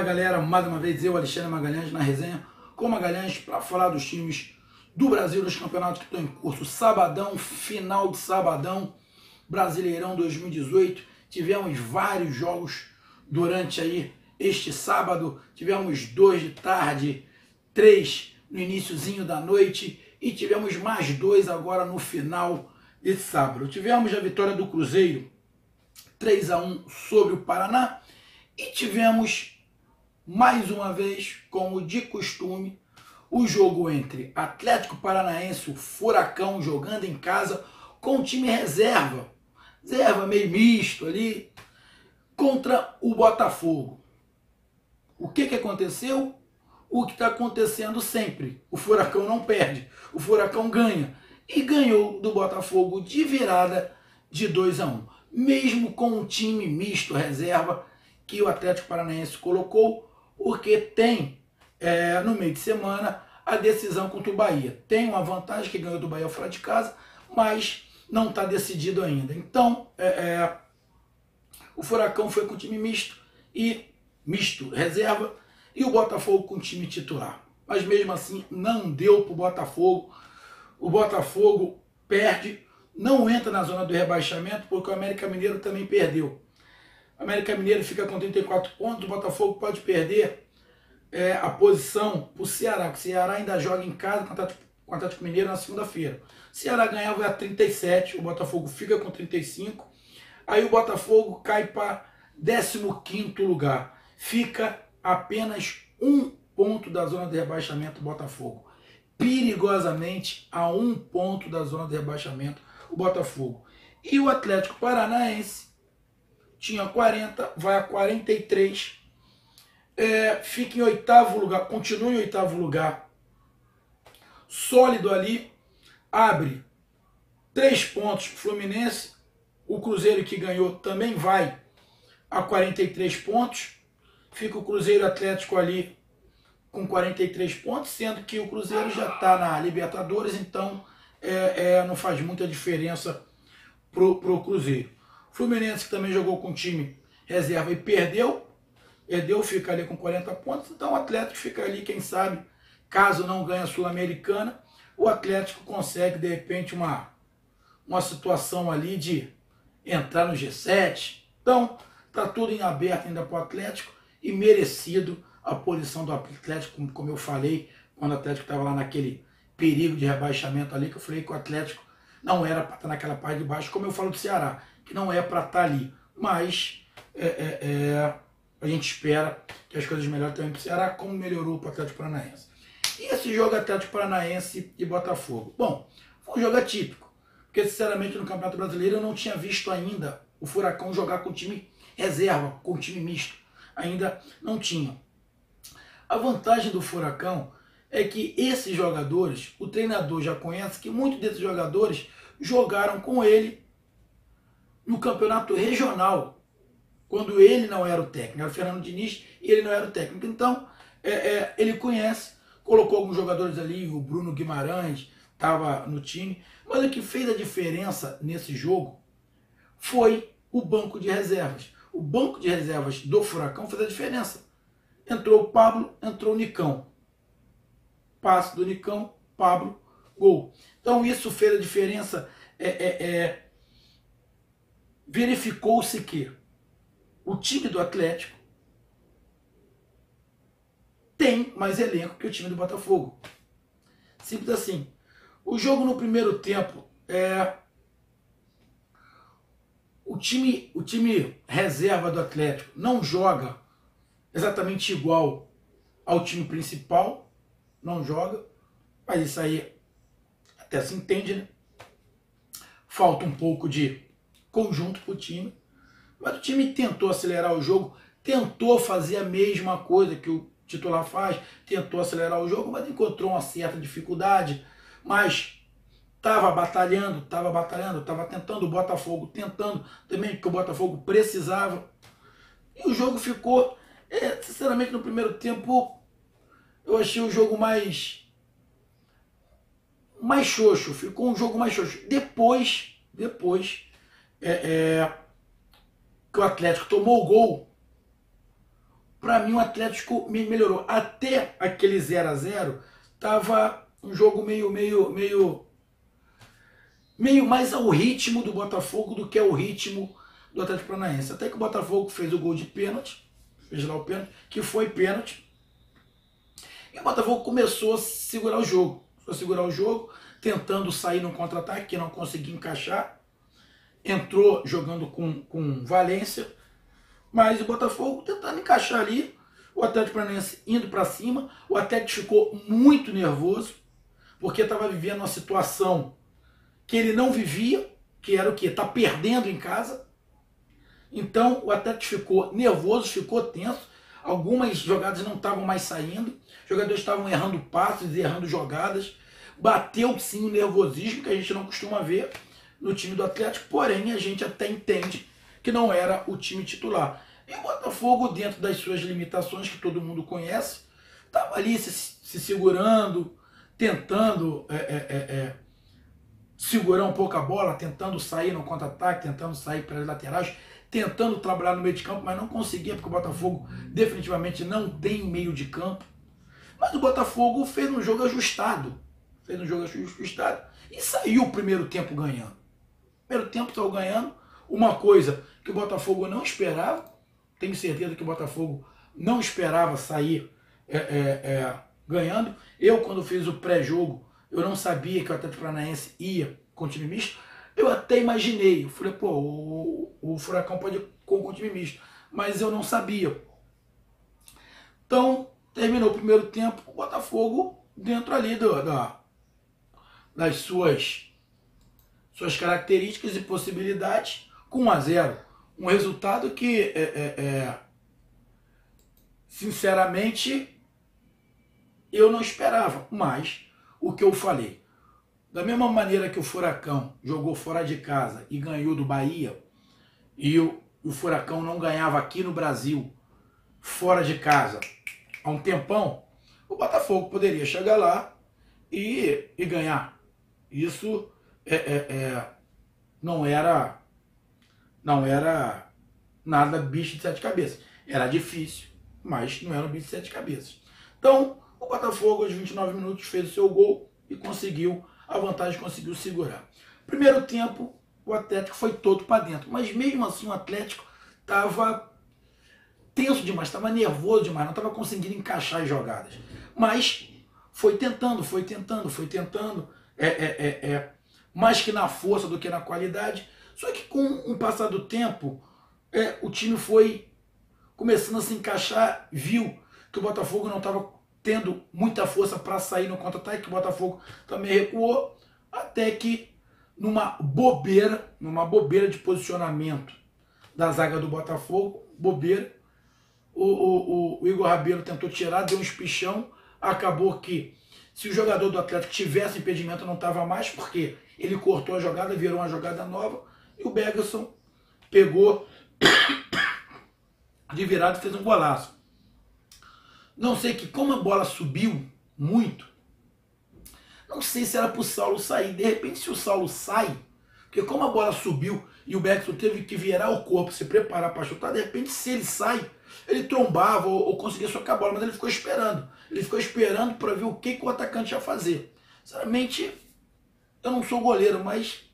Fala galera, mais uma vez eu, Alexandre Magalhães, na resenha com Magalhães para falar dos times do Brasil, dos campeonatos que estão em curso. Sabadão, final de sabadão, Brasileirão 2018, tivemos vários jogos durante aí este sábado, tivemos 2 de tarde, 3 no iniciozinho da noite e tivemos mais 2 agora no final de sábado. Tivemos a vitória do Cruzeiro 3-1 sobre o Paraná e tivemos mais uma vez, como de costume, o jogo entre Atlético Paranaense, o Furacão, jogando em casa com o time reserva meio misto ali, contra o Botafogo. O que aconteceu? O que está acontecendo sempre. O Furacão não perde, o Furacão ganha. E ganhou do Botafogo de virada de 2-1. Mesmo com um time misto reserva que o Atlético Paranaense colocou, porque tem no meio de semana a decisão contra o Bahia. Tem uma vantagem que ganhou do Bahia fora de casa, mas não está decidido ainda. Então, o Furacão foi com time misto, reserva, e o Botafogo com time titular. Mas mesmo assim, não deu para o Botafogo. O Botafogo perde, não entra na zona do rebaixamento, porque o América Mineiro também perdeu. O América Mineiro fica com 34 pontos, o Botafogo pode perder a posição para o Ceará, porque o Ceará ainda joga em casa com o Atlético Mineiro na segunda-feira. O Ceará ganhar vai a 37, o Botafogo fica com 35, aí o Botafogo cai para 15º lugar. Fica apenas 1 ponto da zona de rebaixamento do Botafogo. Perigosamente a 1 ponto da zona de rebaixamento o Botafogo. E o Atlético Paranaense tinha 40, vai a 43, fica em 8º lugar, continua em 8º lugar, sólido ali, abre 3 pontos Fluminense, o Cruzeiro que ganhou também vai a 43 pontos, fica o Cruzeiro Atlético ali com 43 pontos, sendo que o Cruzeiro já está na Libertadores, então não faz muita diferença pro Cruzeiro. Fluminense, que também jogou com time reserva e perdeu, fica ali com 40 pontos, então o Atlético fica ali, quem sabe, caso não ganhe a Sul-Americana, o Atlético consegue, de repente, uma situação ali de entrar no G7. Então, está tudo em aberto ainda para o Atlético e merecido a posição do Atlético, como eu falei, quando o Atlético estava lá naquele perigo de rebaixamento ali, que eu falei que o Atlético não era para estar naquela parte de baixo, como eu falo do Ceará, que não é para estar ali. Mas a gente espera que as coisas melhorem também para o Ceará, como melhorou para o Atlético Paranaense. E esse jogo Atlético Paranaense e Botafogo? Bom, foi um jogo atípico, porque sinceramente no Campeonato Brasileiro eu não tinha visto ainda o Furacão jogar com time reserva, com time misto. Ainda não tinha. A vantagem do Furacão é que esses jogadores, o treinador já conhece que muitos desses jogadores jogaram com ele no campeonato regional, quando ele não era o técnico, era o Fernando Diniz e ele não era o técnico. Então, ele conhece, colocou alguns jogadores ali, o Bruno Guimarães estava no time, mas o que fez a diferença nesse jogo foi o banco de reservas. O banco de reservas do Furacão fez a diferença. Entrou o Pablo, entrou o Nicão. Passe do Nicão, Pablo, gol. Então isso fez a diferença. Verificou-se que o time do Atlético tem mais elenco que o time do Botafogo. Simples assim. O jogo no primeiro tempo, o time reserva do Atlético não joga exatamente igual ao time principal, não joga, mas isso aí até se entende, né? Falta um pouco de conjunto para o time, mas o time tentou acelerar o jogo, tentou fazer a mesma coisa que o titular faz, tentou acelerar o jogo, mas encontrou uma certa dificuldade, mas estava batalhando, estava tentando, o Botafogo tentando também, porque o Botafogo precisava, e o jogo ficou, sinceramente, no primeiro tempo, eu achei o jogo mais xoxo, ficou um jogo mais xoxo. Depois que o Atlético tomou o gol, para mim o Atlético melhorou. Até aquele 0 a 0 tava um jogo meio mais ao ritmo do Botafogo do que ao ritmo do Atlético Paranaense. Até que o Botafogo fez o gol de pênalti, fez lá o pênalti, que foi pênalti. E o Botafogo começou a segurar o jogo. Tentando sair no contra-ataque, que não conseguia encaixar. Entrou jogando com Valência, mas o Botafogo tentando encaixar ali. O Atlético Paranaense indo para cima. O Atlético ficou muito nervoso, porque estava vivendo uma situação que ele não vivia, que era o quê? Tá perdendo em casa. Então o Atlético ficou nervoso, ficou tenso. Algumas jogadas não estavam mais saindo. Os jogadores estavam errando passes, errando jogadas. Bateu sim o nervosismo, que a gente não costuma ver no time do Atlético, porém a gente até entende que não era o time titular. E o Botafogo, dentro das suas limitações, que todo mundo conhece, estava ali se segurando, tentando segurar um pouco a bola, tentando sair no contra-ataque, tentando sair pelas laterais, tentando trabalhar no meio de campo, mas não conseguia, porque o Botafogo definitivamente não tem meio de campo. Mas o Botafogo fez um jogo ajustado. E saiu o primeiro tempo ganhando. Primeiro tempo saiu ganhando. Uma coisa que o Botafogo não esperava. Tenho certeza que o Botafogo não esperava sair ganhando. Eu, quando fiz o pré-jogo, eu não sabia que o Atlético Paranaense ia com time misto. Eu até imaginei. Eu falei, pô, o Furacão pode ir com time misto. Mas eu não sabia. Então, terminou o primeiro tempo, o Botafogo dentro ali das suas características e possibilidades, com 1 a 0. Um resultado que, sinceramente, eu não esperava. Mas, o que eu falei, da mesma maneira que o Furacão jogou fora de casa e ganhou do Bahia, e o Furacão não ganhava aqui no Brasil, fora de casa, há um tempão, o Botafogo poderia chegar lá e ganhar. Isso não era nada bicho de 7 cabeças. Era difícil, mas não era um bicho de 7 cabeças. Então, o Botafogo, aos 29 minutos, fez o seu gol e conseguiu a vantagem, conseguiu segurar. Primeiro tempo, o Atlético foi todo para dentro, mas mesmo assim o Atlético estava tenso demais, estava nervoso demais, não estava conseguindo encaixar as jogadas. Mas foi tentando, mais que na força do que na qualidade. Só que com o passar do tempo, o time foi começando a se encaixar, viu que o Botafogo não estava tendo muita força para sair no contra-ataque, que o Botafogo também recuou, até que numa bobeira de posicionamento da zaga do Botafogo, o Igor Rabelo tentou tirar, deu um espichão, acabou que se o jogador do Atlético tivesse impedimento não estava mais, porque ele cortou a jogada, virou uma jogada nova, e o Bergson pegou de virada e fez um golaço. Não sei que, como a bola subiu muito, não sei se era para o Saulo sair. De repente, se o Saulo sai, porque como a bola subiu e o Bergson teve que virar o corpo, se preparar para chutar, de repente, se ele sai, ele trombava ou conseguia socar a bola, mas ele ficou esperando. Ele ficou esperando para ver o que o atacante ia fazer. Sinceramente, eu não sou goleiro, mas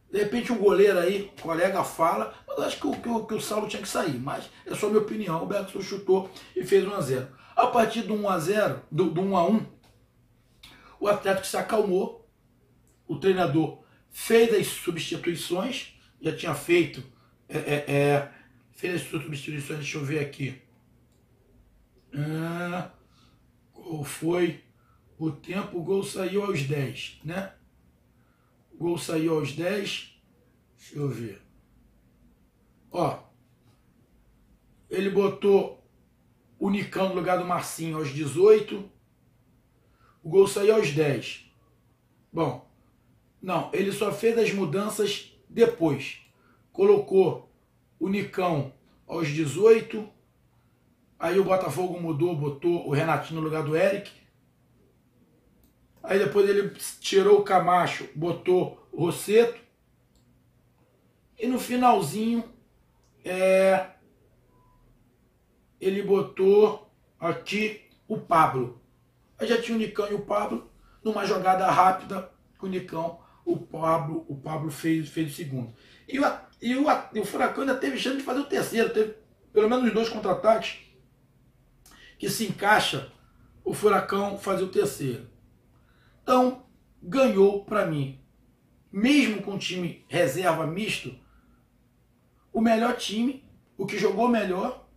de repente um goleiro aí, colega fala, mas eu acho que o Saulo tinha que sair. Mas é só minha opinião. O Bergson chutou e fez 1 a 0. A partir do 1 a 0, do 1 a 1, o Atlético se acalmou. O treinador fez as substituições, já tinha feito fez as substituições, deixa eu ver aqui. Qual foi o tempo? O gol saiu aos 10, né? O gol saiu aos 10. Deixa eu ver. Ó, ele botou o Nicão no lugar do Marcinho aos 18. O gol saiu aos 10. Bom, não, ele só fez as mudanças depois. Colocou o Nicão aos 18. Aí o Botafogo mudou, botou o Renatinho no lugar do Eric. Aí depois ele tirou o Camacho, botou o Rosseto. E no finalzinho, ele botou aqui o Pablo. Aí já tinha o Nicão e o Pablo, numa jogada rápida com o Nicão, o Pablo fez o segundo. E o Furacão ainda teve chance de fazer o terceiro, teve pelo menos 2 contra-ataques que se encaixa o Furacão fazer o terceiro. Então, ganhou para mim, mesmo com o time reserva misto, o melhor time, o que jogou melhor,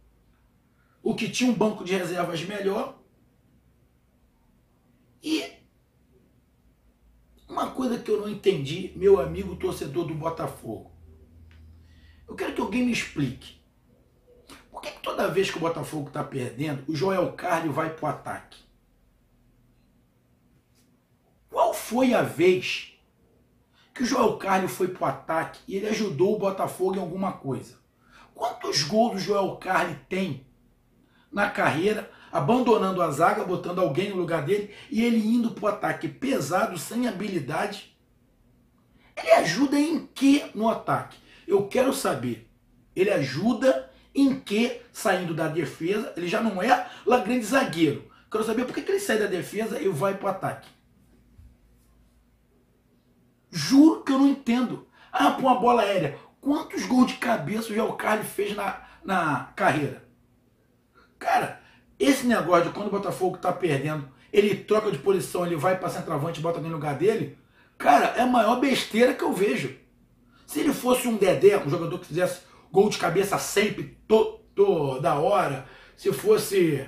o que tinha um banco de reservas melhor. E uma coisa que eu não entendi, meu amigo torcedor do Botafogo, eu quero que alguém me explique. Por que toda vez que o Botafogo está perdendo, o Joel Carli vai para o ataque? Qual foi a vez que o Joel Carli foi para o ataque e ele ajudou o Botafogo em alguma coisa? Quantos gols o Joel Carli tem na carreira, abandonando a zaga, botando alguém no lugar dele e ele indo para o ataque pesado, sem habilidade? Ele ajuda em que no ataque? Eu quero saber. Ele ajuda em que, saindo da defesa, ele já não é lá grande zagueiro. Quero saber por que ele sai da defesa e vai para o ataque. Juro que eu não entendo. Ah, por uma bola aérea. Quantos gols de cabeça o Joel Carli fez na carreira? Cara, esse negócio de quando o Botafogo tá perdendo, ele troca de posição, ele vai para centroavante e bota no lugar dele, cara, é a maior besteira que eu vejo. Se ele fosse um Dedé, um jogador que fizesse gol de cabeça sempre, toda hora, se fosse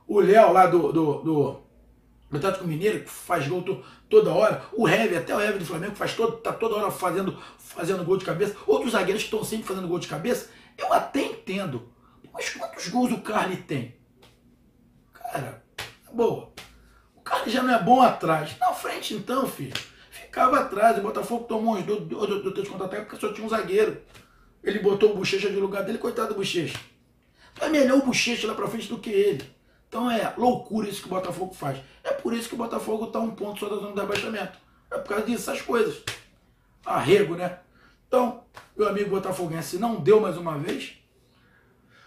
o Léo lá do Atlético Mineiro, que faz gol toda hora, o Hever, até o Hever do Flamengo, que tá toda hora fazendo gol de cabeça, outros zagueiros que estão sempre fazendo gol de cabeça, eu até entendo. Mas quantos gols o Carli tem? Cara, boa. O Carli já não é bom atrás. Na frente então, filho. Ficava atrás. O Botafogo tomou uns dois contra-ataques porque só tinha um zagueiro. Ele botou o Bochecha de lugar dele, coitado do Bochecha. Então é melhor o Bochecha lá pra frente do que ele. Então é loucura isso que o Botafogo faz. É por isso que o Botafogo tá 1 ponto só da zona de rebaixamento. É por causa dessas coisas. Arrego, né? Então, meu amigo botafoguense não deu mais uma vez.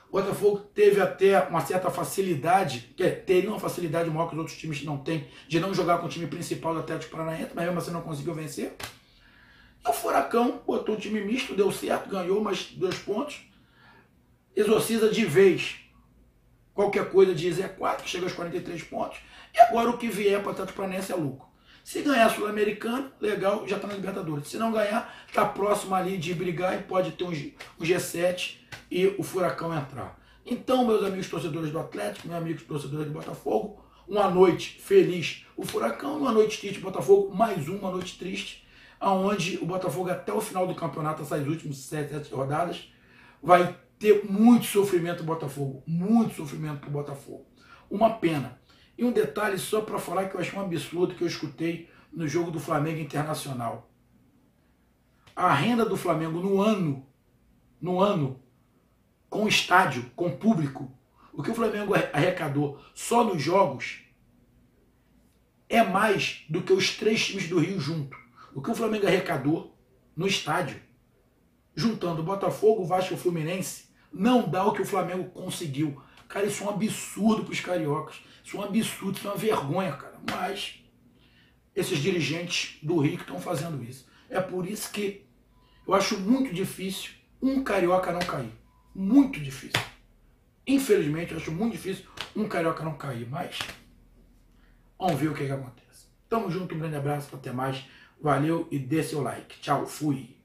O Botafogo teve até uma certa facilidade, teria uma facilidade maior que os outros times não têm, de não jogar com o time principal do Atlético Paranaense, mas mesmo assim não conseguiu vencer. E o Furacão botou um time misto, deu certo, ganhou mais 2 pontos, exorciza de vez qualquer coisa de Z4, que chega aos 43 pontos, e agora o que vier para o Atlético Paranaense é lucro. Se ganhar Sul-Americano, legal, já está na Libertadores. Se não ganhar, está próximo ali de brigar e pode ter um G7 e o Furacão entrar. Então, meus amigos torcedores do Atlético, meus amigos torcedores do Botafogo, uma noite feliz o Furacão, uma noite triste o Botafogo, mais uma noite triste, onde o Botafogo até o final do campeonato, essas últimas 7 rodadas, vai ter muito sofrimento o Botafogo, muito sofrimento para o Botafogo. Uma pena. E um detalhe só para falar que eu achei um absurdo que eu escutei no jogo do Flamengo Internacional. A renda do Flamengo no ano, com estádio, com público, o que o Flamengo arrecadou só nos jogos é mais do que os 3 times do Rio junto. O que o Flamengo arrecadou no estádio, juntando Botafogo, Vasco e Fluminense, não dá o que o Flamengo conseguiu. Cara, isso é um absurdo para os cariocas. Isso é um absurdo, isso é uma vergonha, cara. Mas esses dirigentes do Rio que estão fazendo isso. É por isso que eu acho muito difícil um carioca não cair. Muito difícil. Infelizmente, eu acho muito difícil um carioca não cair. Mas vamos ver o que acontece. Tamo junto, um grande abraço, até mais. Valeu e dê seu like. Tchau, fui.